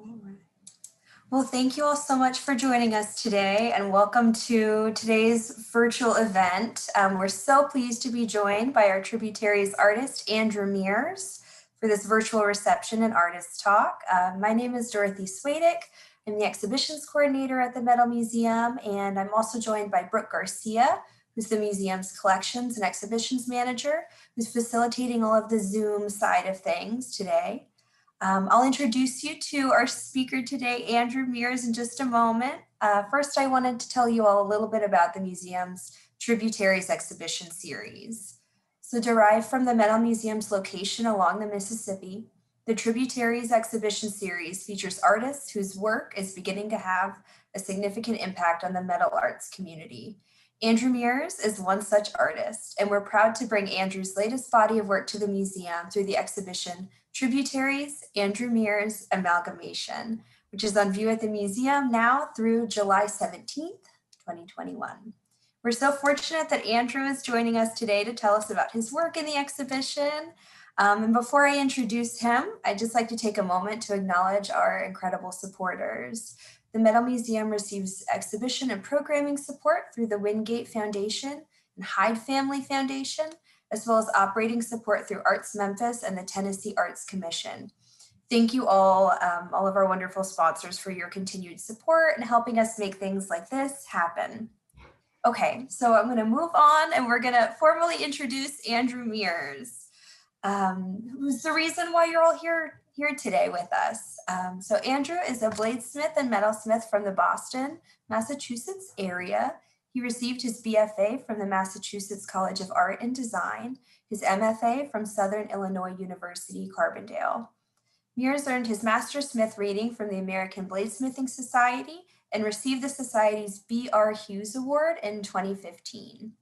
All right. Well, thank you all so much for joining us today and welcome to today's virtual event. We're so pleased to be joined by our Tributaries artist, Andrew Meers, for this virtual reception and artist talk. My name is Dorothy Swadick. I'm the exhibitions coordinator at the Metal Museum, and I'm also joined by Brooke Garcia, who's the museum's collections and exhibitions manager, who's facilitating all of the Zoom side of things today. I'll introduce you to our speaker today, Andrew Meers, in just a moment. First, I wanted to tell you all a little bit about the museum's Tributaries exhibition series. So derived from the Metal Museum's location along the Mississippi, the Tributaries exhibition series features artists whose work is beginning to have a significant impact on the metal arts community. Andrew Meers is one such artist, and we're proud to bring Andrew's latest body of work to the museum through the exhibition Tributaries, Andrew Meers, Amalgamation, which is on view at the museum now through July 17th, 2021. We're so fortunate that Andrew is joining us today to tell us about his work in the exhibition. And before I introduce him, I'd just like to take a moment to acknowledge our incredible supporters. The Metal Museum receives exhibition and programming support through the Wingate Foundation and Hyde Family Foundation, as well as operating support through Arts Memphis and the Tennessee Arts Commission. Thank you all of our wonderful sponsors for your continued support and helping us make things like this happen. Okay, so I'm gonna move on and we're gonna formally introduce Andrew Meers, who's the reason why you're all here today with us. So Andrew is a bladesmith and metalsmith from the Boston, Massachusetts area. He received his BFA from the Massachusetts College of Art and Design, his MFA from Southern Illinois University, Carbondale. Meers earned his Master Smith rating from the American Bladesmithing Society and received the Society's B.R. Hughes Award in 2015.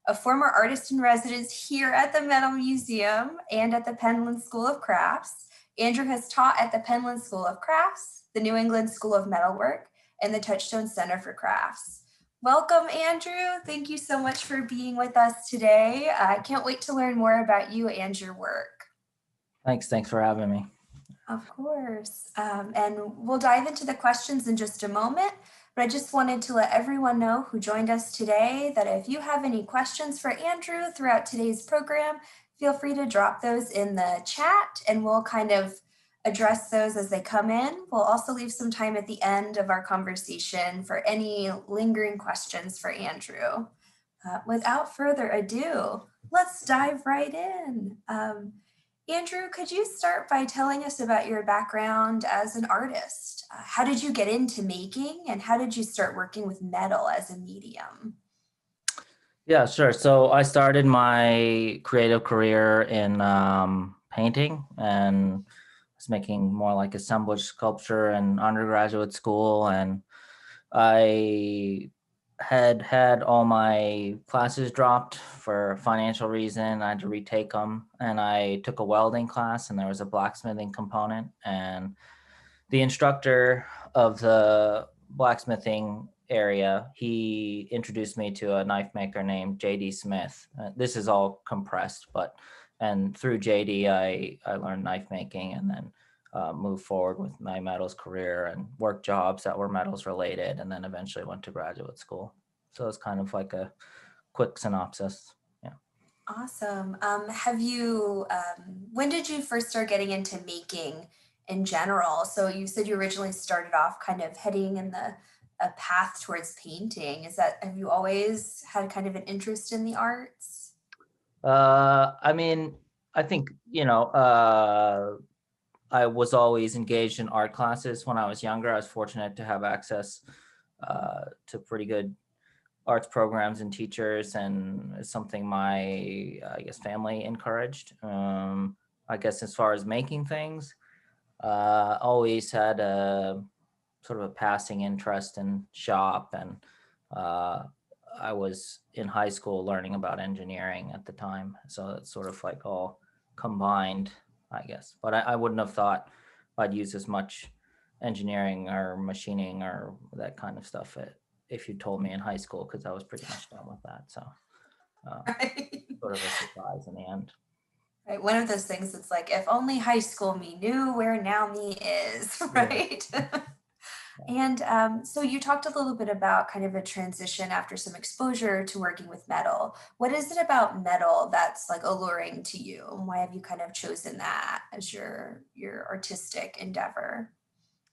A former artist in residence here at the Metal Museum and at the Penland School of Crafts, Andrew has taught at the Penland School of Crafts, the New England School of Metalwork, and the Touchstone Center for Crafts. Welcome, Andrew. Thank you so much for being with us today. I can't wait to learn more about you and your work. Thanks for having me. Of course. And we'll dive into the questions in just a moment, but I just wanted to let everyone know who joined us today that if you have any questions for Andrew throughout today's program, feel free to drop those in the chat and we'll kind of address those as they come in. We'll also leave some time at the end of our conversation for any lingering questions for Andrew. Without further ado, let's dive right in. Andrew, could you start by telling us about your background as an artist? How did you get into making and how did you start working with metal as a medium? Yeah, sure. So I started my creative career in painting and was making more like assemblage sculpture in undergraduate school. And I had all my classes dropped for a financial reason. I had to retake them. And I took a welding class and there was a blacksmithing component. And the instructor of the blacksmithing area, he introduced me to a knife maker named JD Smith. This is all compressed, and through JD, I learned knife making and then moved forward with my metals career and worked jobs that were metals related, and then eventually went to graduate school. So it's kind of like a quick synopsis. Yeah. Awesome. When did you first start getting into making in general? So you said you originally started off kind of heading in a path towards painting. Have you always had kind of an interest in the arts? I mean, I think, I was always engaged in art classes when I was younger. I was fortunate to have access to pretty good arts programs and teachers, and it's something my, I guess, family encouraged. I guess as far as making things, always had a sort of a passing interest in shop, and I was in high school learning about engineering at the time. So it's sort of like all combined, I guess. But I wouldn't have thought I'd use as much engineering or machining or that kind of stuff if you told me in high school, because I was pretty much done with that. So Right. sort of a surprise in the end. Right. One of those things that's like, if only high school me knew where now me is, Yeah. right? And so you talked a little bit about kind of a transition after some exposure to working with metal. What is it about metal that's like alluring to you? And why have you kind of chosen that as your artistic endeavor?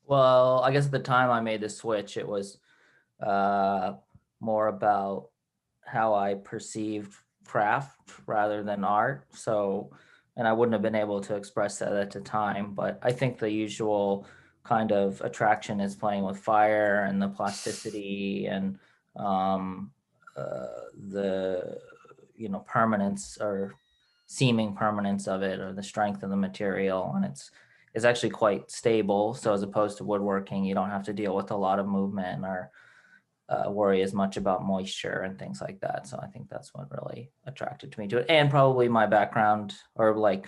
Well, I guess at the time I made the switch, it was uh, more about how I perceived craft rather than art. So, and I wouldn't have been able to express that at the time, but I think the usual kind of attraction is playing with fire and the plasticity and um, the, permanence or seeming permanence of it or the strength of the material. And it's actually quite stable. So as opposed to woodworking, you don't have to deal with a lot of movement or worry as much about moisture and things like that. So I think that's what really attracted me to it. And probably my background or like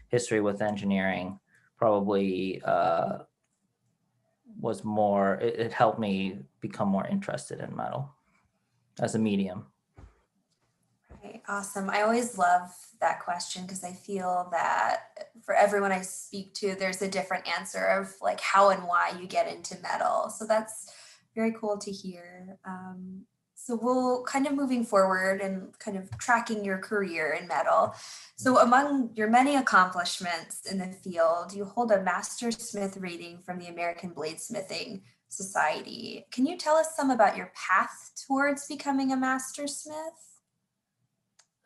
history with engineering probably was more, it helped me become more interested in metal as a medium. Right, awesome. I always love that question because I feel that for everyone I speak to, there's a different answer of like how and why you get into metal. So that's very cool to hear. So we'll kind of moving forward and kind of tracking your career in metal. So among your many accomplishments in the field, you hold a Master Smith rating from the American Bladesmithing Society. Can you tell us some about your path towards becoming a Master Smith?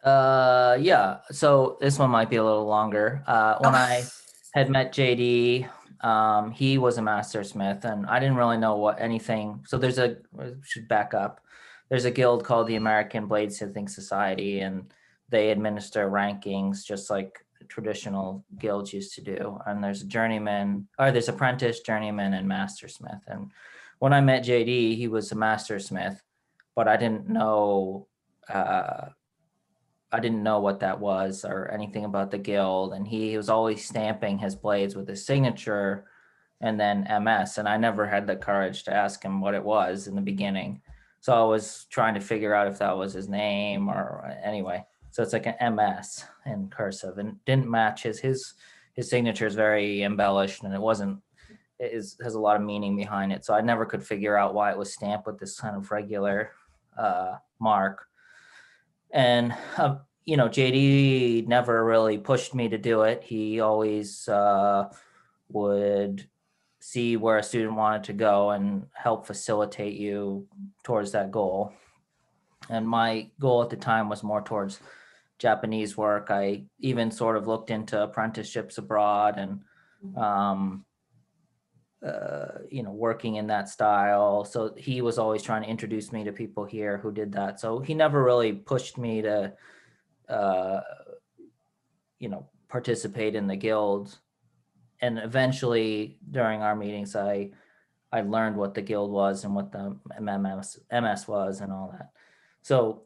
Yeah. So this one might be a little longer. When Oh, I had met JD, he was a master smith, and I didn't really know what anything. So I should back up. There's a guild called the American Bladesmithing Society, and they administer rankings just like traditional guilds used to do. And there's a journeyman, or there's apprentice, journeyman, and master smith. And when I met JD, he was a master smith, but Uh, I didn't know what that was or anything about the guild. And he was always stamping his blades with his signature and then MS. And I never had the courage to ask him what it was in the beginning. So I was trying to figure out if that was his name or anyway. So it's like an MS in cursive and didn't match his signature is very embellished and has a lot of meaning behind it. So I never could figure out why it was stamped with this kind of regular mark. And JD never really pushed me to do it. He always would see where a student wanted to go and help facilitate you towards that goal. And my goal at the time was more towards Japanese work. I even sort of looked into apprenticeships abroad and working in that style. So he was always trying to introduce me to people here who did that. So he never really pushed me to uh, participate in the guild. And eventually during our meetings, I learned what the guild was and what the MS was and all that. So,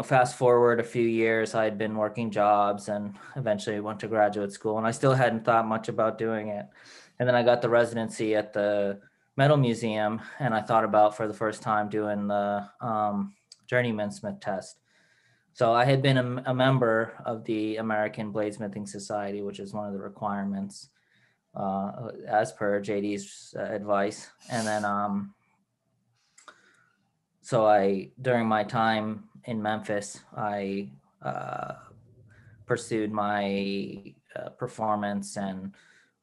fast forward a few years, I had been working jobs and eventually went to graduate school, and I still hadn't thought much about doing it. And then I got the residency at the Metal Museum, and I thought about for the first time doing the journeyman smith test. So I had been a member of the American Bladesmithing Society, which is one of the requirements as per JD's advice. And then, during my time in Memphis, I pursued my performance and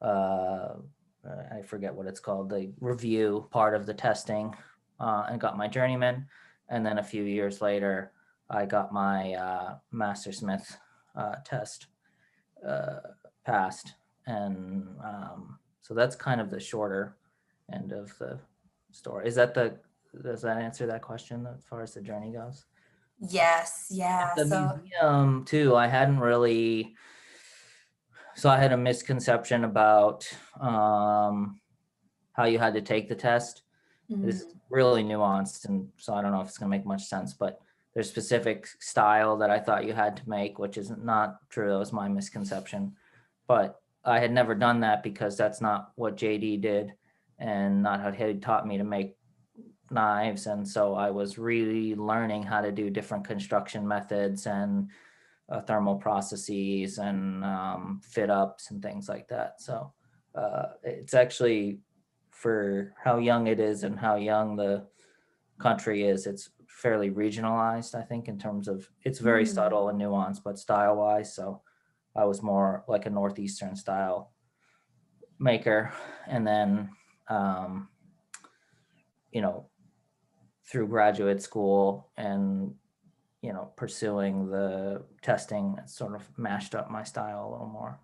I forget what it's called, the review part of the testing, and got my journeyman. And then a few years later, I got my Master Smith test uh, passed. And so that's kind of the shorter end of the story. Does that answer that question as far as the journey goes? yes, At yeah. the So, museum too, I had a misconception about how you had to take the test. This is mhm, really nuanced, and so I don't know if it's going to make much sense, but there's specific style that I thought you had to make, which is not true. That was my misconception. But I had never done that because that's not what JD did and not how he taught me to make knives. And so I was really learning how to do different construction methods and thermal processes and fit ups and things like that. So it's actually, for how young it is and how young the country is, it's fairly regionalized, I think, in terms of it's very Hmm. subtle and nuanced, but style wise. So I was more like a Northeastern style maker. And then, um, you know, through graduate school and, pursuing the testing, it sort of mashed up my style a little more.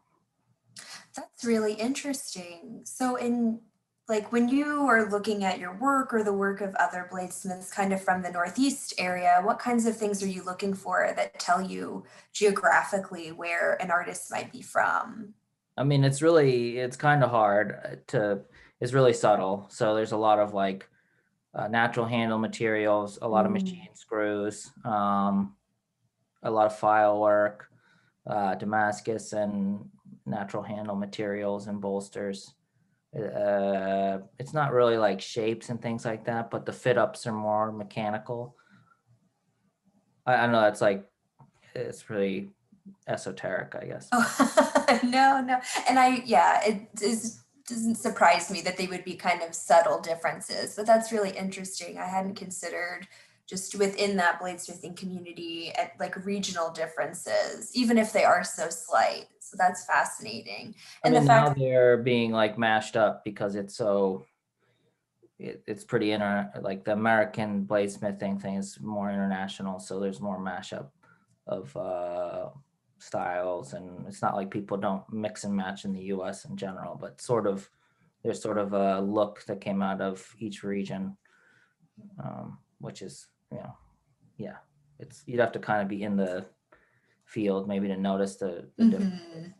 That's really interesting. So in like when you are looking at your work or the work of other bladesmiths kind of from the Northeast area, what kinds of things are you looking for that tell you geographically where an artist might be from? I mean, it's kind of hard it's really subtle. So there's a lot of like natural handle materials, a lot of Mm. machine screws, a lot of file work, Damascus and natural handle materials and bolsters. It's not really like shapes and things like that, but the fit ups are more mechanical. I know that's like, it's really esoteric, I guess. Oh, no, no. And yeah, doesn't surprise me that they would be kind of subtle differences, but that's really interesting. I hadn't considered just within that bladesmithing community at like regional differences, even if they are so slight. So that's fascinating. I And the mean, now fact, they're being like mashed up because it's pretty like the American bladesmithing thing is more international, so there's more mashup of styles, and it's not like people don't mix and match in the US in general, but there's sort of a look that came out of each region, which is, yeah, it's, you'd have to kind of be in the field maybe to notice the difference. mhm.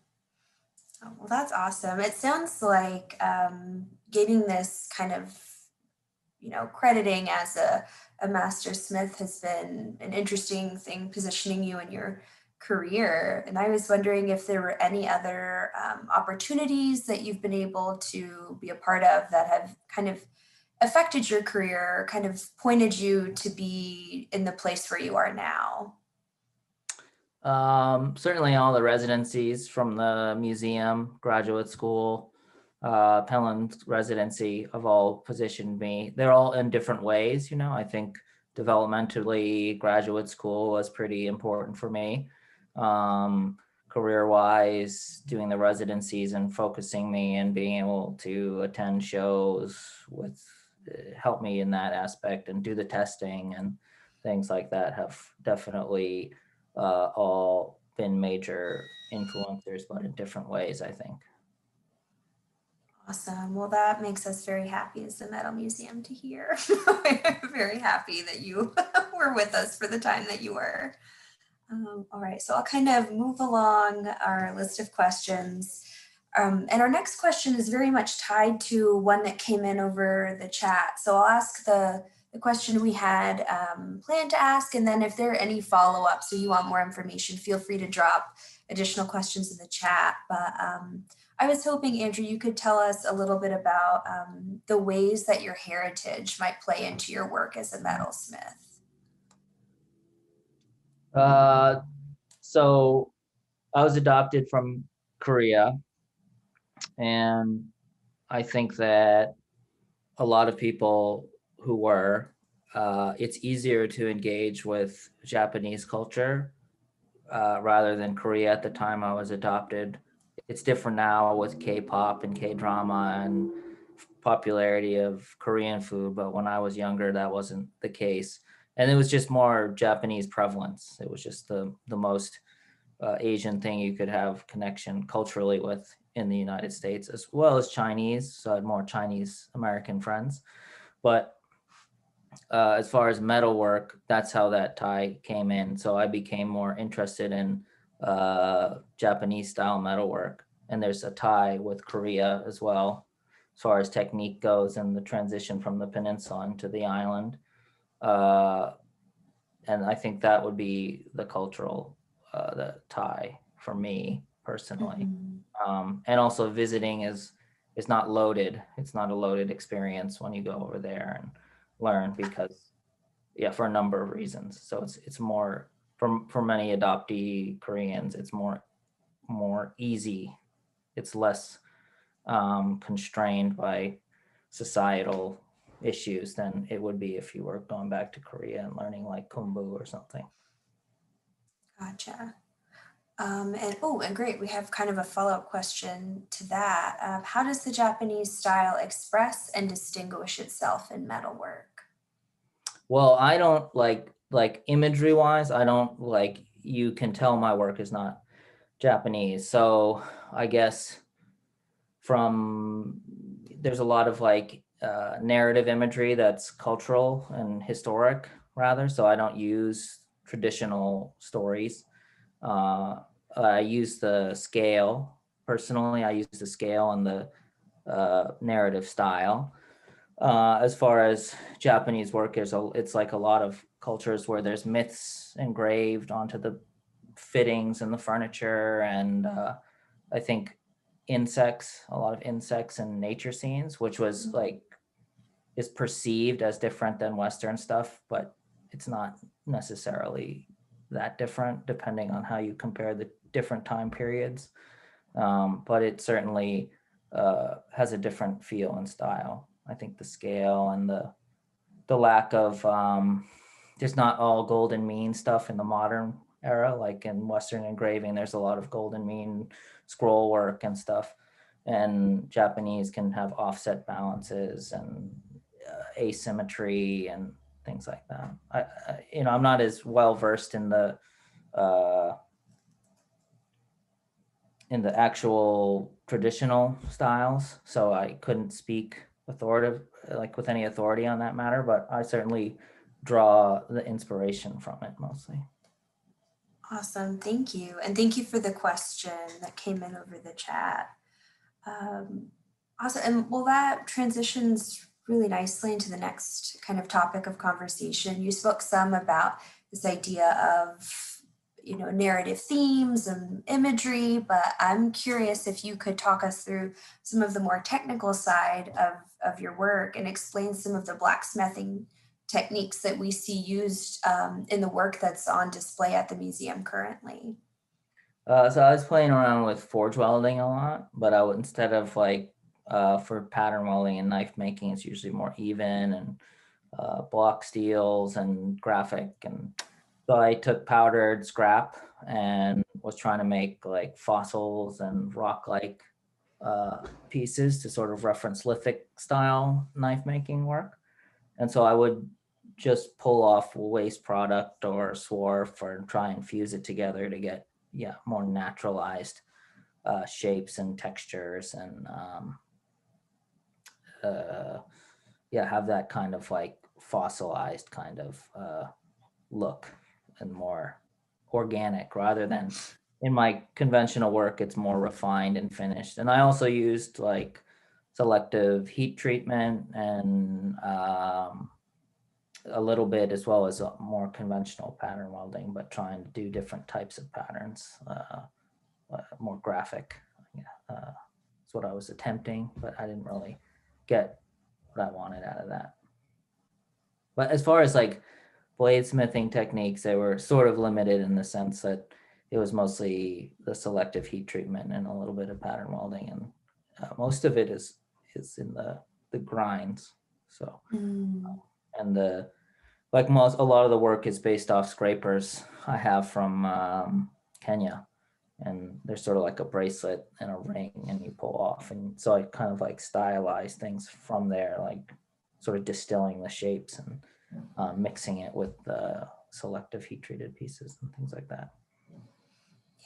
Oh, well, that's awesome. It sounds like getting this kind of crediting as a master smith has been an interesting thing positioning you in your career. And I was wondering if there were any other opportunities that you've been able to be a part of that have kind of affected your career, kind of pointed you to be in the place where you are now. Certainly all the residencies from the museum, graduate school, Pelham's residency have all positioned me. They're all in different ways, I think developmentally, graduate school was pretty important for me. Um, Career-wise, doing the residencies and focusing me and being able to attend shows with help me in that aspect and do the testing and things like that have definitely all been major influencers, but in different ways, I think. Awesome. Well, that makes us very happy as the Metal Museum to hear. We're very happy that you were with us for the time that you were. All right, so I'll kind of move along our list of questions. And our next question is very much tied to one that came in over the chat. So I'll ask the question we had planned to ask, and then if there are any follow-ups or you want more information, feel free to drop additional questions in the chat. But I was hoping, Andrew, you could tell us a little bit about the ways that your heritage might play into your work as a metalsmith. Uh, so I was adopted from Korea, and I think that a lot of people who were, it's easier to engage with Japanese culture rather than Korea at the time I was adopted. It's different now with K-pop and K-drama and popularity of Korean food, but when I was younger, that wasn't the case. And it was just more Japanese prevalence. It was just the most Asian thing you could have connection culturally with in the United States, as well as Chinese. So I had more Chinese American friends. But as far as metalwork, that's how that tie came in. So I became more interested in Japanese style metalwork. And there's a tie with Korea as well, as far as technique goes and the transition from the peninsula into the island. Uh, and I think that would be the cultural the tie for me personally. Mhm. And also visiting is not loaded. It's not a loaded experience when you go over there and learn because, yeah, for a number of reasons. So it's more for many adoptee Koreans, it's more easy. It's less constrained by societal issues than it would be if you were going back to Korea and learning like Kumbu or something. Gotcha. And great, we have kind of a follow-up question to that. How does the Japanese style express and distinguish itself in metalwork? Well, I don't like imagery wise, I don't like, you can tell my work is not Japanese. So I guess there's a lot of like narrative imagery that's cultural and historic rather. So I don't use traditional stories. I use the scale personally. I use the scale and the narrative style. As far as Japanese work is, it's like a lot of cultures where there's myths engraved onto the fittings and the furniture, and I think a lot of insects and nature scenes, which was like is perceived as different than Western stuff, but it's not necessarily that different depending on how you compare the different time periods. But it certainly has a different feel and style. I think the scale and the lack of there's not all golden mean stuff in the modern era. Like in Western engraving, there's a lot of golden mean scroll work and stuff. And Japanese can have offset balances and asymmetry and things like that. I'm not as well versed uh, in the actual traditional styles, so I couldn't speak with any authority on that matter, but I certainly draw the inspiration from it mostly. Awesome, thank you. And thank you for the question that came in over the chat. Awesome, and well, that transitions really nicely into the next kind of topic of conversation. You spoke some about this idea of narrative themes and imagery, but I'm curious if you could talk us through some of the more technical side of your work and explain some of the blacksmithing techniques that we see used in the work that's on display at the museum currently. So I was playing around with forge welding a lot, but instead of like for pattern welding and knife making, it's usually more even and block steels and graphic. And so I took powdered scrap and was trying to make like fossils and rock-like pieces to sort of reference lithic style knife making work. And so I would just pull off waste product or swarf or try and fuse it together to get more naturalized shapes and textures, and have that kind of like fossilized kind of look and more organic, rather than in my conventional work it's more refined and finished. And I also used like selective heat treatment and a little bit, as well as more conventional pattern welding, but trying to do different types of patterns, more graphic. That's what I was attempting, but I didn't really get what I wanted out of that. But as far as like bladesmithing techniques, they were sort of limited in the sense that it was mostly the selective heat treatment and a little bit of pattern welding, and most of it is in the grinds. So and a lot of the work is based off scrapers I have from Kenya, and they're sort of like a bracelet and a ring, and you pull off, and so I kind of like stylize things from there, like sort of distilling the shapes and mixing it with the selective heat treated pieces and things like that.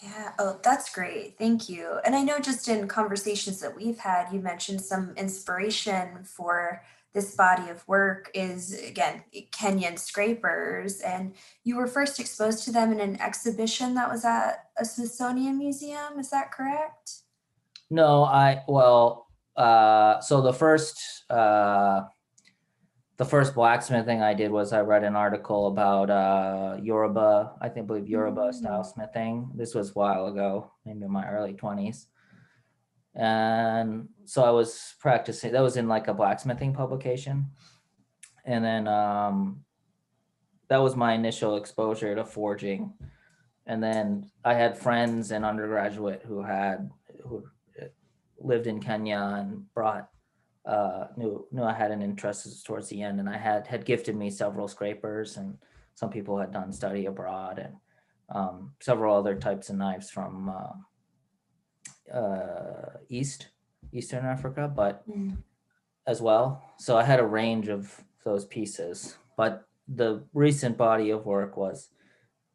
Yeah, oh, that's great. Thank you. And I know just in conversations that we've had, you mentioned some inspiration for this body of work is, again, Kenyan scrapers. And you were first exposed to them in an exhibition that was at a Smithsonian museum. Is that correct? No, so the first blacksmithing I did was I read an article about Yoruba, I believe Yoruba style smithing. This was a while ago, maybe in my early 20s. And so I was practicing, that was in like a blacksmithing publication. And then that was my initial exposure to forging. And then I had friends in undergraduate who lived in Kenya and brought knew I had an interest towards the end, and I had gifted me several scrapers, and some people had done study abroad, and several other types of knives from Eastern Africa, but Mm. as well. So I had a range of those pieces, but the recent body of work was,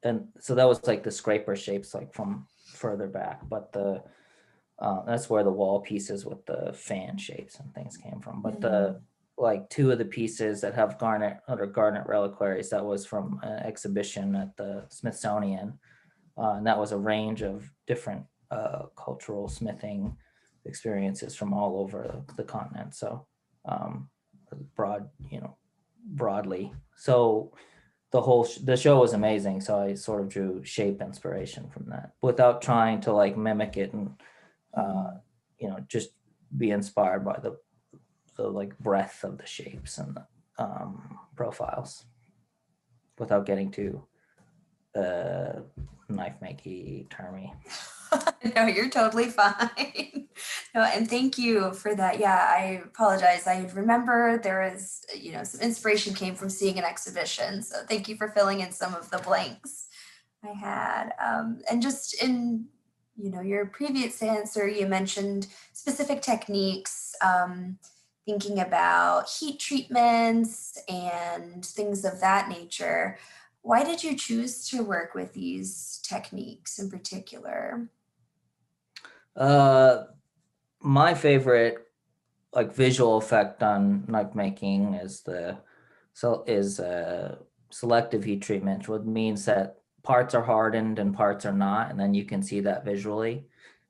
and so that was like the scraper shapes, like from further back, but that's where the wall pieces with the fan shapes and things came from. But the Mm. like two of the pieces that have garnet under garnet reliquaries, that was from an exhibition at the Smithsonian, and that was a range of different cultural smithing experiences from all over the continent. So um, broad, broadly. So the show was amazing. So I sort of drew shape inspiration from that without trying to like mimic it and Mm. just be inspired by the like breadth of the shapes and the profiles without getting too uh, knife makey termy. No, you're totally fine. No, and thank you for that. Yeah, I apologize. I remember there was, some inspiration came from seeing an exhibition. So thank you for filling in some of the blanks I had. And just in, your previous answer, you mentioned specific techniques, thinking about heat treatments and things of that nature. Why did you choose to work with these techniques in particular? Uh, my favorite like visual effect on knife making is selective heat treatment, which means that parts are hardened and parts are not, and then you can see that visually.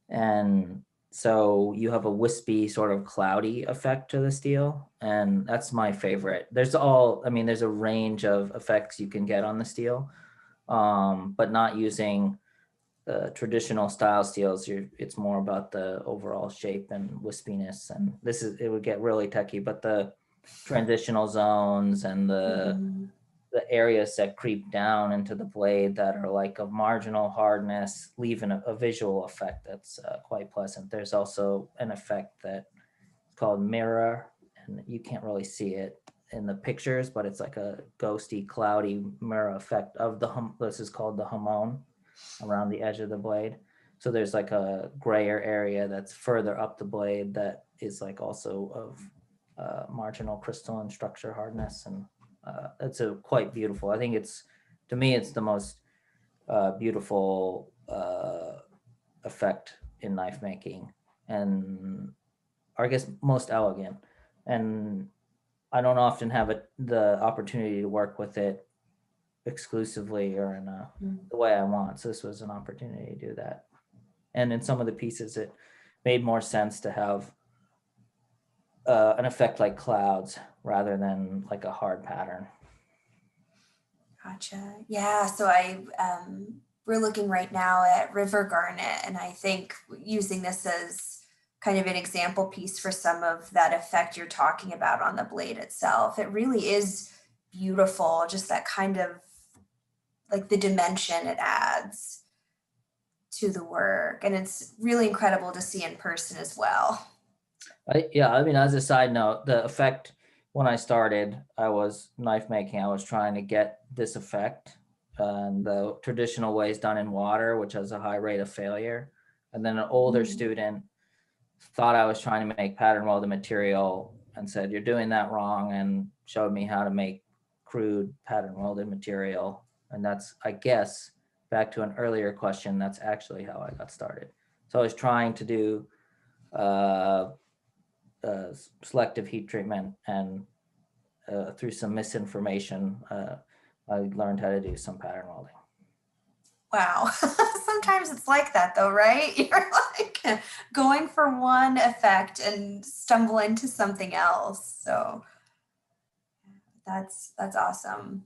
And so you have a wispy, sort of cloudy effect to the steel, and that's my favorite. There's a range of effects you can get on the steel, but not using traditional style steels. It's more about the overall shape and wispiness, and it would get really techy, but the transitional zones and Mhm. the areas that creep down into the blade that are like of marginal hardness leave a visual effect that's quite pleasant. There's also an effect that's called mirror, and you can't really see it in the pictures, but it's like a ghosty, cloudy mirror effect of this is called the hamon around the edge of the blade. So there's like a grayer area that's further up the blade that is like also of marginal crystalline structure hardness, and it's a quite beautiful. I think to me it's the most beautiful effect in knife making, and or I guess most elegant. And I don't often have the opportunity to work with it exclusively or in Mm. the way I want. So this was an opportunity to do that. And in some of the pieces, it made more sense to have an effect like clouds rather than like a hard pattern. Gotcha. Yeah. So we're looking right now at River Garnet, and I think using this as kind of an example piece for some of that effect you're talking about on the blade itself. It really is beautiful, just that kind of like the dimension it adds to the work. And it's really incredible to see in person as well. As a side note, the effect when I started, I was knife making. I was trying to get this effect, and the traditional way is done in water, which has a high rate of failure. And then an older Mm. student thought I was trying to make pattern welded material and said, "You're doing that wrong," and showed me how to make crude pattern welded material. And that's, I guess, back to an earlier question, that's actually how I got started. So I was trying to do uh, selective heat treatment, and through some misinformation, I learned how to do some pattern welding. Wow. Sometimes it's like that though, right? You're like going for one effect and stumble into something else. So that's awesome.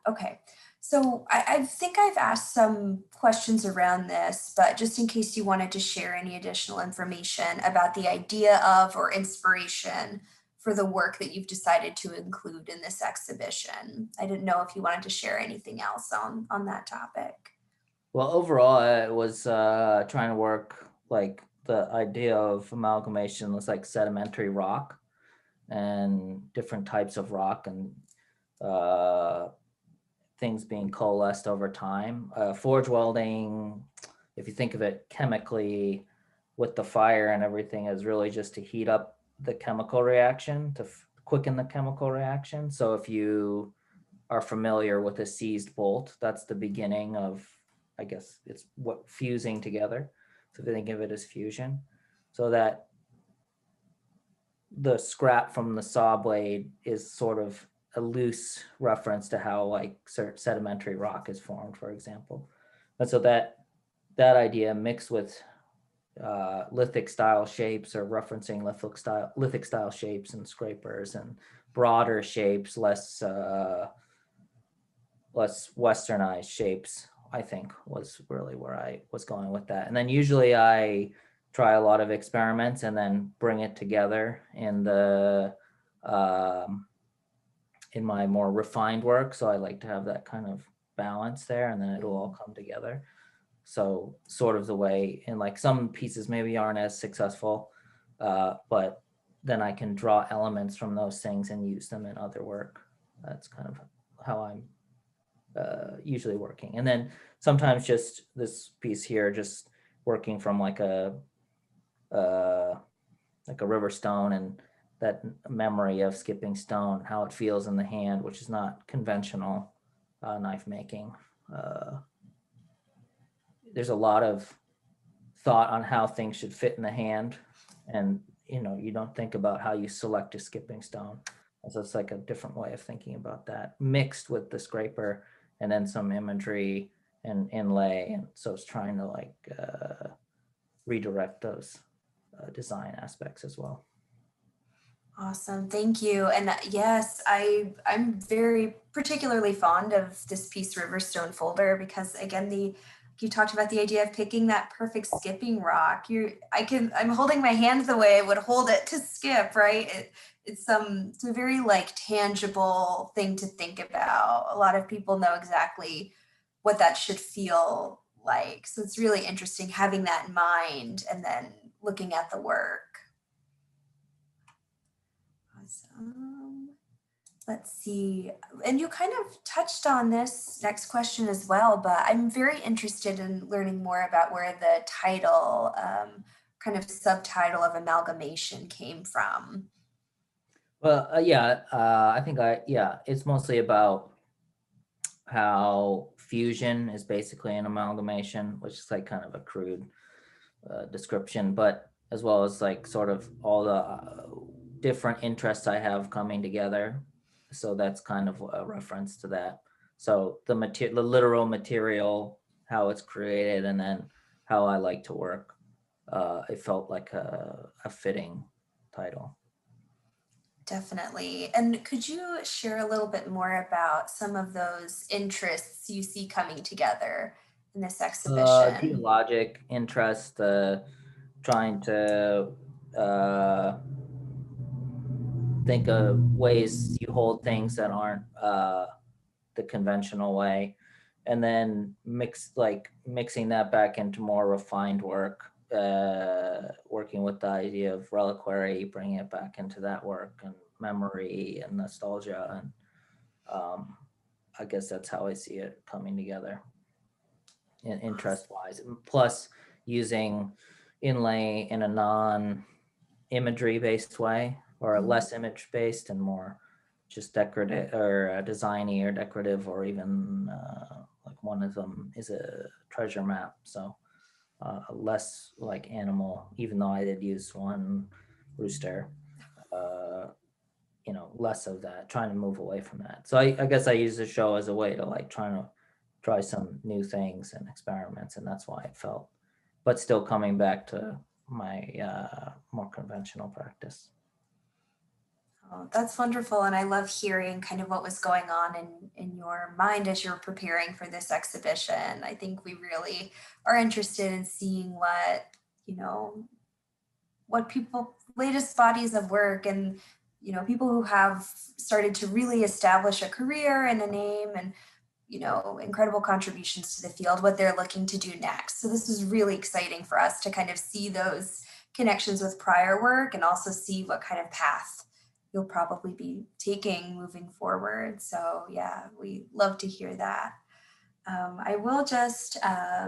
Okay. So I think I've asked some questions around this, but just in case you wanted to share any additional information about the idea of or inspiration for the work that you've decided to include in this exhibition. I didn't know if you wanted to share anything else on that topic. Well, overall, I was trying to work like the idea of amalgamation was like sedimentary rock and different types of rock and uh, things being coalesced over time. Forge welding, if you think of it chemically with the fire and everything, is really just to heat up the chemical reaction, to quicken the chemical reaction. So if you are familiar with a seized bolt, that's the beginning of, I guess it's what fusing together. So if you think of it as fusion, so that the scrap from the saw blade is sort of a loose reference to how like sedimentary rock is formed, for example. And so that idea mixed with lithic style shapes, or referencing lithic style shapes and scrapers and broader shapes, less westernized shapes, I think was really where I was going with that. And then usually I try a lot of experiments and then bring it together in the in my more refined work. So I like to have that kind of balance there, and then it'll all come together. So sort of the way, and like some pieces maybe aren't as successful, but then I can draw elements from those things and use them in other work. That's kind of how I'm usually working. And then sometimes just this piece here, just working from like a river stone, and that memory of skipping stone, how it feels in the hand, which is not conventional knife making. There's a lot of thought on how things should fit in the hand, and you don't think about how you select a skipping stone. So it's like a different way of thinking about that, mixed with the scraper and then some imagery and inlay. And so it's trying to like redirect those design aspects as well. Awesome, thank you. And yes, I'm very particularly fond of this piece Riverstone folder because again, you talked about the idea of picking that perfect skipping rock. I'm holding my hand the way I would hold it to skip, right? It's a very like tangible thing to think about. A lot of people know exactly what that should feel like. So it's really interesting having that in mind and then looking at the work. Awesome. Let's see. And you kind of touched on this next question as well, but I'm very interested in learning more about where the title, kind of subtitle of amalgamation came from. Well, I think it's mostly about how fusion is basically an amalgamation, which is like kind of a crude description, but as well as like sort of all the different interests I have coming together. So that's kind of a reference to that. So the literal material, how it's created, and then how I like to work. It felt like a fitting title. Definitely. And could you share a little bit more about some of those interests you see coming together in this exhibition? Geologic interest, trying to think of ways you hold things that aren't the conventional way, and then mixing that back into more refined work, working with the idea of reliquary, bringing it back into that work, and memory and nostalgia, and I guess that's how I see it coming together in interest wise, plus using inlay in a non imagery based way, or less image based and more just decorative or designy or decorative, or even like one of them is a treasure map. So less like animal, even though I did use one rooster, less of that, trying to move away from that. So I guess I use the show as a way to like trying to try some new things and experiments. And that's why it felt, but still coming back to my more conventional practice. Oh, that's wonderful. And I love hearing kind of what was going on in your mind as you're preparing for this exhibition. I think we really are interested in seeing what people latest bodies of work and people who have started to really establish a career and a name and, incredible contributions to the field, what they're looking to do next. So this is really exciting for us to kind of see those connections with prior work and also see what kind of path you'll probably be taking moving forward. So yeah, we love to hear that. I will just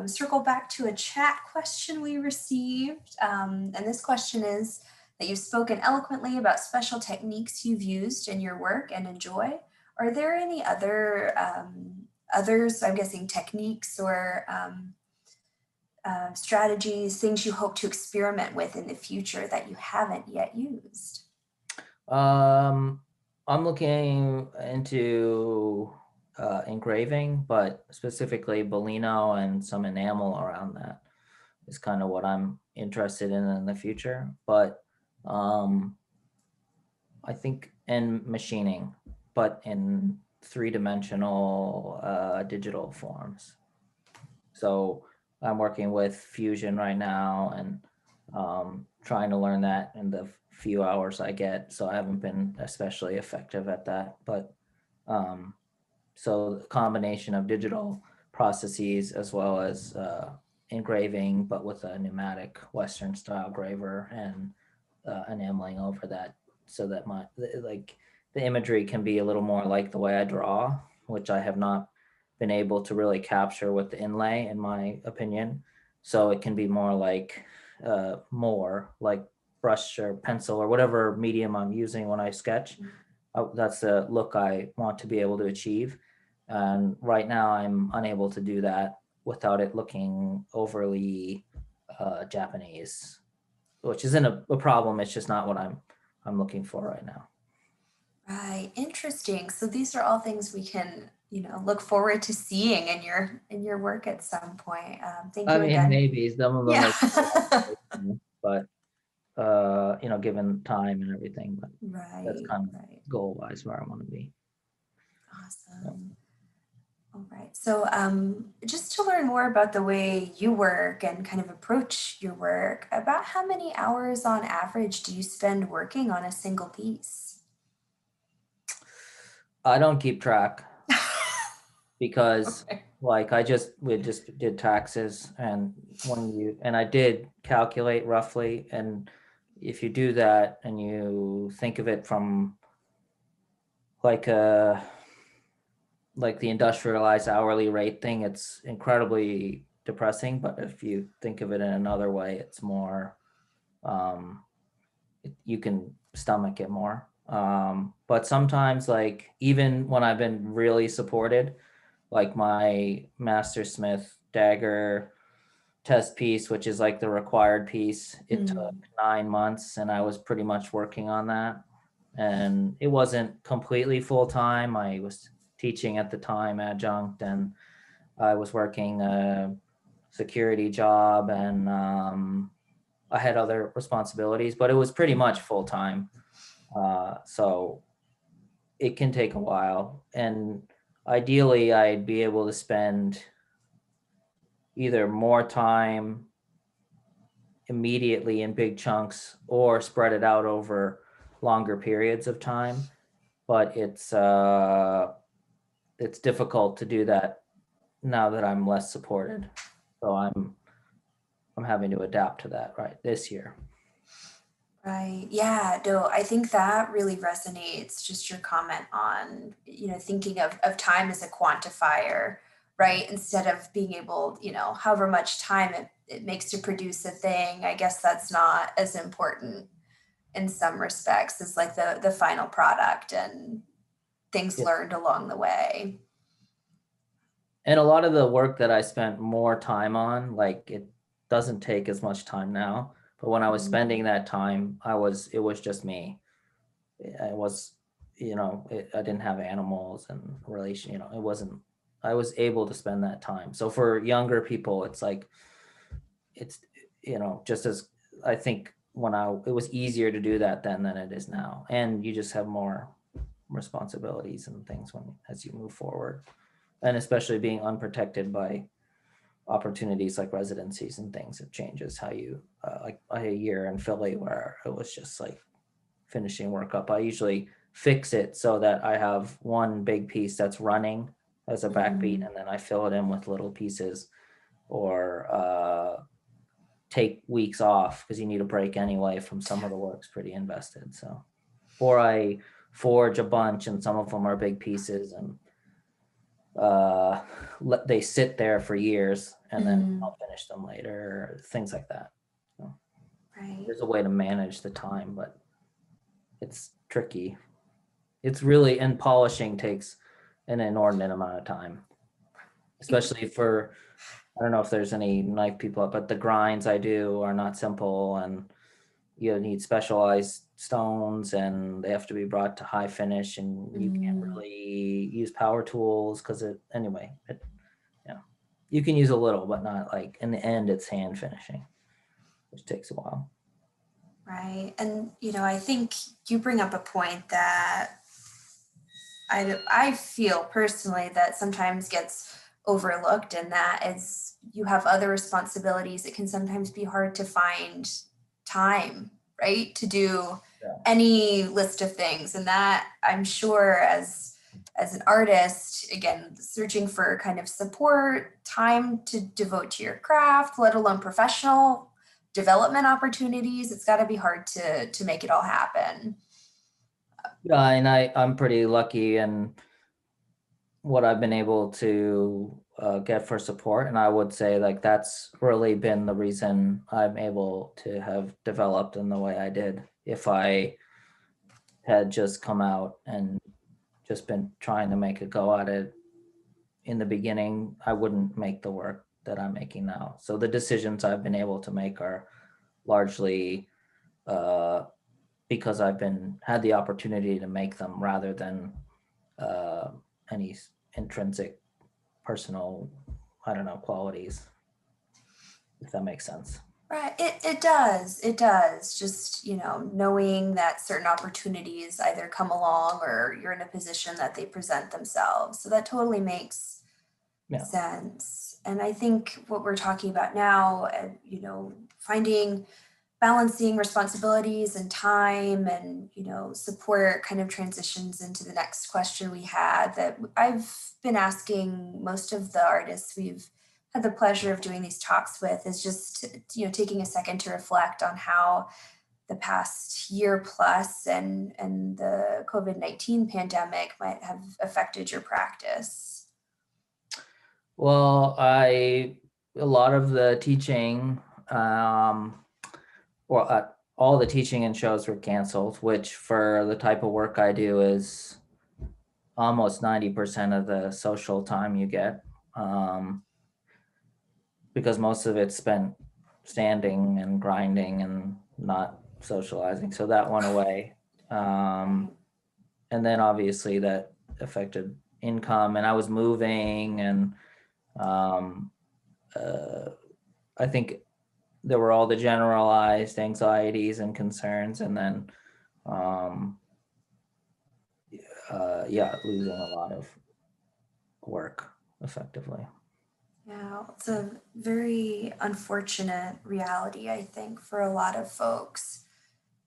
circle back to a chat question we received. And this question is that you've spoken eloquently about special techniques you've used in your work and enjoy. Are there any others, I'm guessing techniques or strategies, things you hope to experiment with in the future that you haven't yet used? I'm looking into engraving, but specifically Bellino and some enamel around that is kind of what I'm interested in the future. But I think in machining, but in three-dimensional digital forms. So I'm working with Fusion right now and trying to learn that in the few hours I get. So I haven't been especially effective at that. But so the combination of digital processes as well as engraving, but with a pneumatic Western style graver and enameling over that so that the imagery can be a little more like the way I draw, which I have not been able to really capture with the inlay, in my opinion. So it can be more like brush or pencil or whatever medium I'm using when I sketch. That's the look I want to be able to achieve. And right now I'm unable to do that without it looking overly Japanese, which isn't a problem. It's just not what I'm looking for right now. Right, interesting. So these are all things we can, look forward to seeing in your work at some point. Thank I you mean, again. maybe some of them Yeah. but given time and everything, but that's Right, kind of right. goal-wise where I want to be. Awesome. All right. So just to learn more about the way you work and kind of approach your work, about how many hours on average do you spend working on a single piece? I don't keep track because Okay. we just did taxes and I did calculate roughly, and if you do that and you think of it from like a like the industrialized hourly rate thing, it's incredibly depressing. But if you think of it in another way, it's more you can stomach it more. But sometimes, like even when I've been really supported, like my mastersmith dagger test piece, which is like the required piece, it took 9 months and I was pretty much working on that. And it wasn't completely full time. I was teaching at the time, adjunct, and I was working a security job, and I had other responsibilities, but it was pretty much full time. So it can take a while. And ideally, I'd be able to spend either more time immediately in big chunks or spread it out over longer periods of time. But it's difficult to do that now that I'm less supported. So I'm having to adapt to that right this year. Right. Yeah. No, I think that really resonates. Just your comment on, thinking of time as a quantifier, right? Instead of being able, however much time it makes to produce a thing, I guess that's not as important in some respects as like the final product and things Yeah. learned along the way. And a lot of the work that I spent more time on, like it doesn't take as much time now. But when I was spending that time, it was just me. I was, I didn't have animals and relation, it wasn't, I was able to spend that time. So for younger people, it's like, it's, just as I think it was easier to do that then than it is now. And you just have more responsibilities and things as you move forward. And especially being unprotected by opportunities like residencies and things, it changes how you, like a year in Philly where it was just like finishing work up. I usually fix it so that I have one big piece that's running as a backbeat, and then I fill it in with little pieces, or take weeks off because you need a break anyway from some of the work's pretty invested. So, or I forge a bunch and some of them are big pieces, and they sit there for years, and then I'll finish them later, things like that. So Right. there's a way to manage the time, but it's tricky. It's really, and polishing takes an inordinate amount of time, especially for, I don't know if there's any knife people up, but the grinds I do are not simple, and you need specialized stones, and they have to be brought to high finish, and you can't really use power tools because you can use a little, but not like, in the end it's hand finishing, which takes a while. Right. And, I think you bring up a point that I feel personally that sometimes gets overlooked, and that is you have other responsibilities. It can sometimes be hard to find time, right, to do any list of things. And that, I'm sure, as an artist, again, searching for kind of support, time to devote to your craft, let alone professional development opportunities, it's got to be hard to make it all happen. Yeah, and I'm pretty lucky in what I've been able to get for support, and I would say like that's really been the reason I'm able to have developed in the way I did. If I had just come out and just been trying to make a go at it in the beginning, I wouldn't make the work that I'm making now. So the decisions I've been able to make are largely because I've had the opportunity to make them, rather than any intrinsic personal, I don't know, qualities, if that makes sense. Right. It does. It does. Just, knowing that certain opportunities either come along or you're in a position that they present themselves. So that totally makes sense. And I think what we're talking about now, finding balancing responsibilities and time and, support kind of transitions into the next question we had that I've been asking most of the artists we've had the pleasure of doing these talks with, is just, taking a second to reflect on how the past year plus and the COVID-19 pandemic might have affected your practice. Well, a lot of the teaching, all the teaching and shows were canceled, which for the type of work I do is almost 90% of the social time you get, because most of it's spent standing and grinding and not socializing. So that went away. And then obviously that affected income, and I was moving, and I think there were all the generalized anxieties and concerns, and then losing a lot of work effectively. Yeah, it's a very unfortunate reality, I think, for a lot of folks.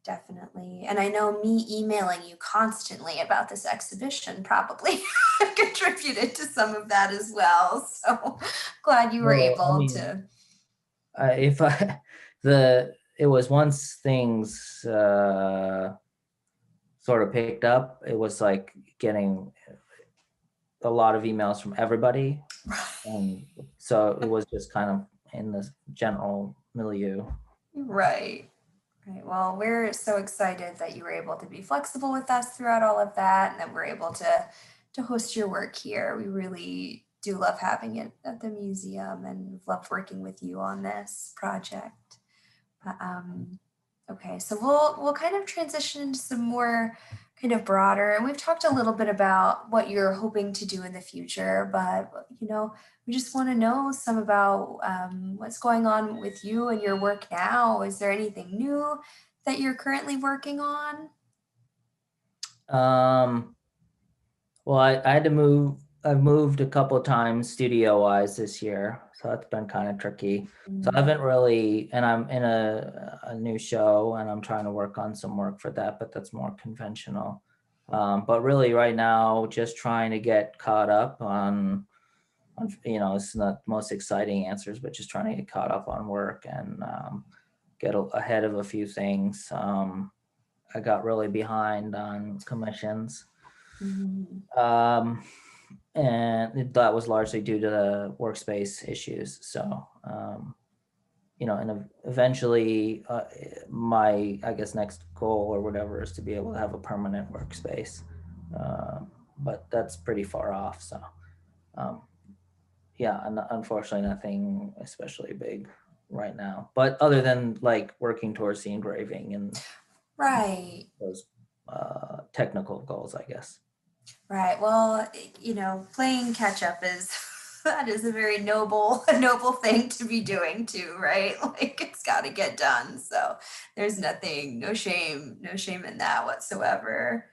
Definitely. And I know me emailing you constantly about this exhibition probably contributed to some of that as well. So glad you were able to. It was once things sort of picked up, it was like getting a lot of emails from everybody. And so it was just kind of in the general milieu. Right. Right. Well, we're so excited that you were able to be flexible with us throughout all of that, and that we're able to host your work here. We really do love having it at the museum, and love working with you on this project. Okay, so we'll kind of transition into some more kind of broader, and we've talked a little bit about what you're hoping to do in the future, but we just want to know some about what's going on with you and your work now. Is there anything new that you're currently working on? Well, I had to move I've moved a couple of times studio wise this year, so that's been kind of tricky. So I haven't really, and I'm in a new show and I'm trying to work on some work for that, but that's more conventional. But really right now, just trying to get caught up on, it's not the most exciting answers, but just trying to get caught up on work and get ahead of a few things. I got really behind on commissions. And that was largely due to the workspace issues. So, and eventually my, I guess, next goal or whatever is to be able to have a permanent workspace. But that's pretty far off. So, yeah, unfortunately nothing especially big right now. But other than like working towards the engraving and Right. those technical goals, I guess. Right. Well, playing catch up is that is a very noble thing to be doing too, right? Like it's got to get done. So there's no shame in that whatsoever.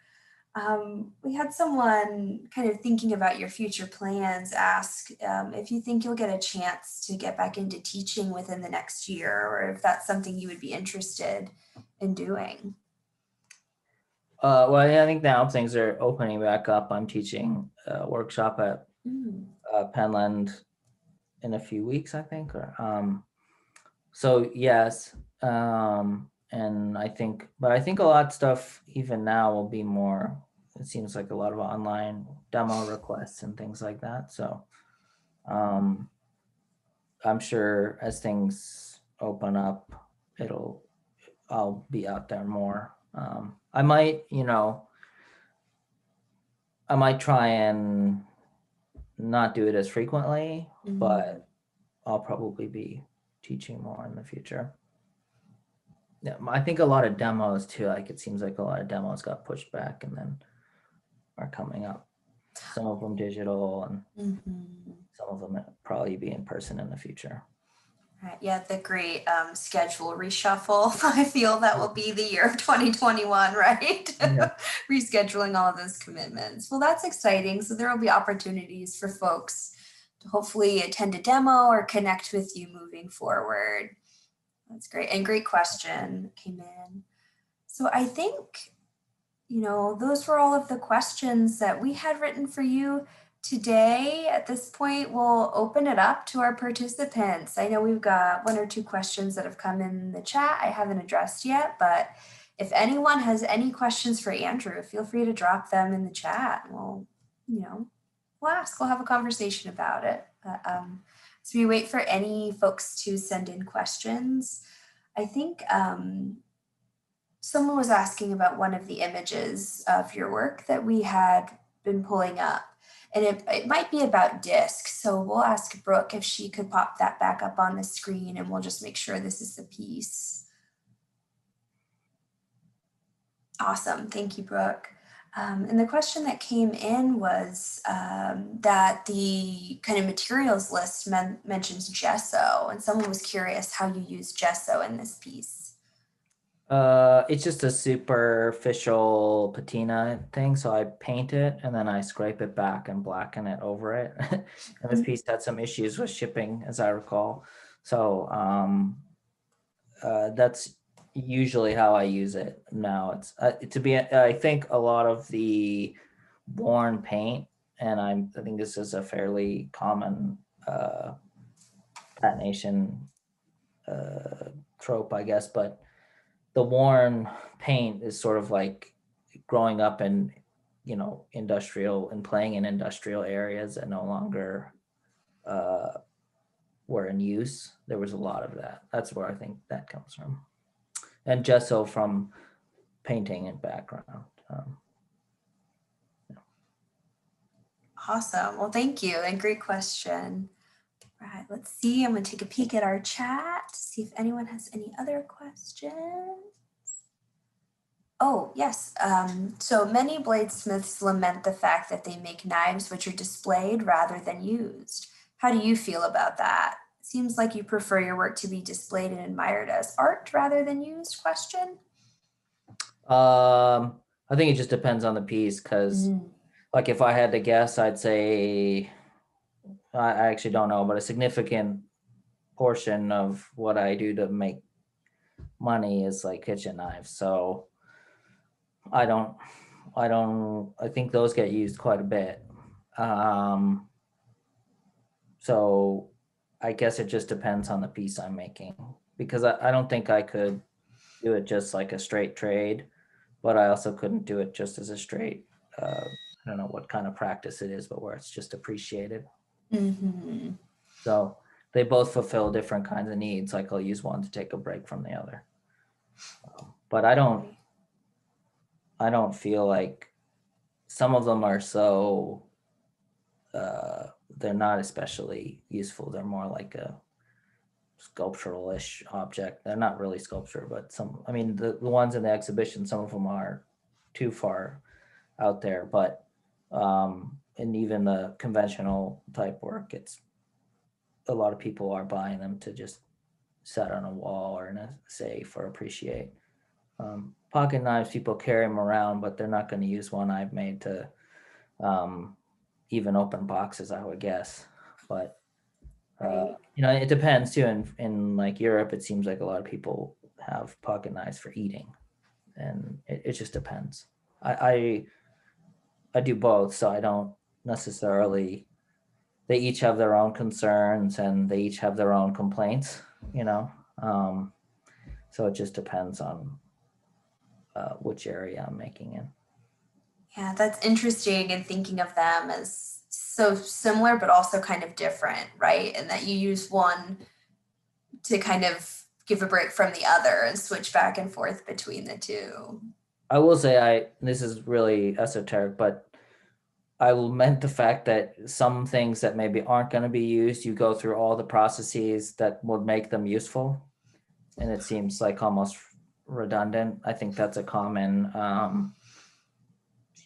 We had someone kind of thinking about your future plans ask if you think you'll get a chance to get back into teaching within the next year, or if that's something you would be interested in doing. Well, yeah, I think now things are opening back up. I'm teaching a workshop at Penland in a few weeks, I think. So yes, and I think a lot of stuff even now will be more. It seems like a lot of online demo requests and things like that. So, I'm sure as things open up, I'll be out there more. I might, try and not do it as frequently, but I'll probably be teaching more in the future. Yeah, I think a lot of demos too, like it seems like a lot of demos got pushed back and then are coming up. Some of them digital and some of them probably be in person in the future. Right. Yeah, the great schedule reshuffle. I feel that will be the year of 2021, right? Yeah. Rescheduling all of those commitments. Well, that's exciting. So there will be opportunities for folks to hopefully attend a demo or connect with you moving forward. That's great. And great question came in. So I think, those were all of the questions that we had written for you today. At this point, we'll open it up to our participants. I know we've got one or two questions that have come in the chat I haven't addressed yet, but if anyone has any questions for Andrew, feel free to drop them in the chat and we'll ask, we'll have a conversation about it. So we wait for any folks to send in questions. I think someone was asking about one of the images of your work that we had been pulling up, and it might be about disc. So we'll ask Brooke if she could pop that back up on the screen, and we'll just make sure this is the piece. Awesome. Thank you, Brooke. And the question that came in was that the kind of materials list mentions gesso, and someone was curious how you use gesso in this piece. It's just a superficial patina thing. So I paint it and then I scrape it back and blacken it over it. And this piece had some issues with shipping, as I recall. So that's usually how I use it now. It's I think a lot of the worn paint, and I think this is a fairly common patination trope, I guess, but the worn paint is sort of like growing up in, industrial and playing in industrial areas that no longer were in use. There was a lot of that. That's where I think that comes from. And gesso from painting and background. Awesome. Well, thank you. And great question. All right, let's see. I'm going to take a peek at our chat to see if anyone has any other questions. Oh, yes. So many bladesmiths lament the fact that they make knives which are displayed rather than used. How do you feel about that? Seems like you prefer your work to be displayed and admired as art rather than used? Question. I think it just depends on the piece, because like if I had to guess, I'd say, I actually don't know, but a significant portion of what I do to make money is like kitchen knives. So I don't, I think those get used quite a bit. Um, so I guess it just depends on the piece I'm making, because I don't think I could do it just like a straight trade, but I also couldn't do it just as a straight, I don't know what kind of practice it is, but where it's just appreciated. Mm-hmm. So they both fulfill different kinds of needs. Like I'll use one to take a break from the other. But I don't feel like some of them are so, they're not especially useful. They're more like a sculptural-ish object. They're not really sculpture, but some, I mean, the ones in the exhibition, some of them are too far out there, but and even the conventional type work, it's a lot of people are buying them to just set on a wall or in a safe or appreciate. Pocket knives, people carry them around, but they're not going to use one I've made to even open boxes, I would guess. But Right. it depends too. In like Europe, it seems like a lot of people have pocket knives for eating, and it just depends. I do both, so I don't necessarily. They each have their own concerns and they each have their own complaints, you know. Um, so it just depends on which area I'm making in. Yeah, that's interesting, and thinking of them as so similar, but also kind of different, right? And that you use one to kind of give a break from the other and switch back and forth between the two. I will say this is really esoteric, but I will meant the fact that some things that maybe aren't going to be used, you go through all the processes that would make them useful. And it seems like almost redundant. I think that's a common, I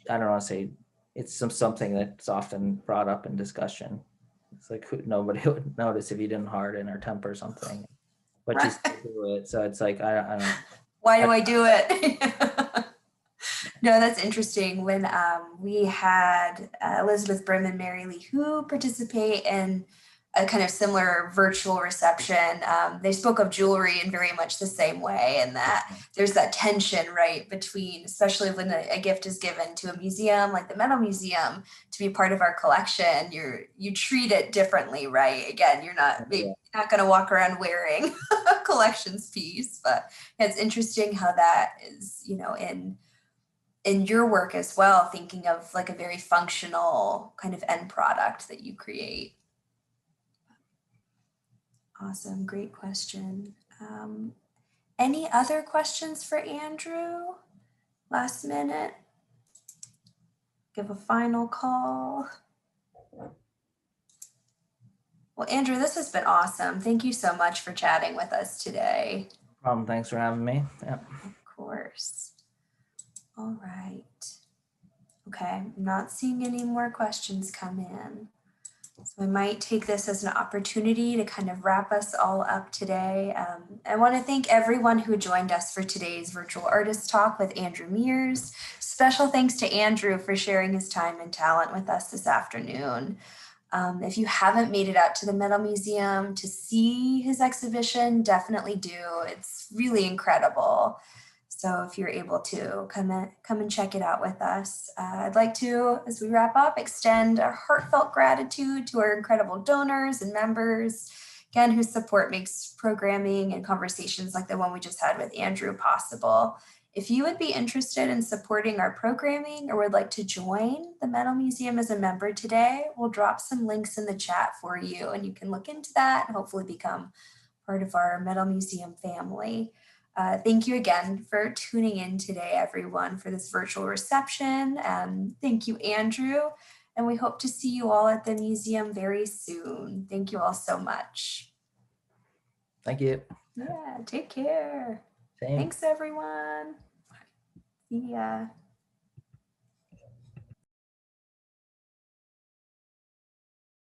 don't want to say it's something that's often brought up in discussion. It's like nobody would notice if you didn't harden or temper something, but you Right. still do it. So it's like, I don't, Why do I do it? No, that's interesting. When we had Elizabeth Brim and Mary Lee who participate in a kind of similar virtual reception, they spoke of jewelry in very much the same way, and that there's that tension, right, between, especially when a gift is given to a museum like the Metal Museum to be part of our collection, you treat it differently, right? Again, you're not maybe not going to walk around wearing a collections piece, but it's interesting how that is, in your work as well, thinking of like a very functional kind of end product that you create. Awesome, great question. Any other questions for Andrew? Last minute? Give a final call. Well, Andrew, this has been awesome. Thank you so much for chatting with us today. Thanks for having me. Yeah. Of course. All right. Okay, I'm not seeing any more questions come in. So I might take this as an opportunity to kind of wrap us all up today. I want to thank everyone who joined us for today's virtual artist talk with Andrew Meers. Special thanks to Andrew for sharing his time and talent with us this afternoon. If you haven't made it out to the Metal Museum to see his exhibition, definitely do. It's really incredible. So if you're able to come and check it out with us. I'd like to, as we wrap up, extend a heartfelt gratitude to our incredible donors and members, again, whose support makes programming and conversations like the one we just had with Andrew possible. If you would be interested in supporting our programming or would like to join the Metal Museum as a member today, we'll drop some links in the chat for you, and you can look into that and hopefully become part of our Metal Museum family. Thank you again for tuning in today, everyone, for this virtual reception. Thank you, Andrew, and we hope to see you all at the museum very soon. Thank you all so much. Thank you. Yeah, take care. Same. Thanks, everyone. See ya.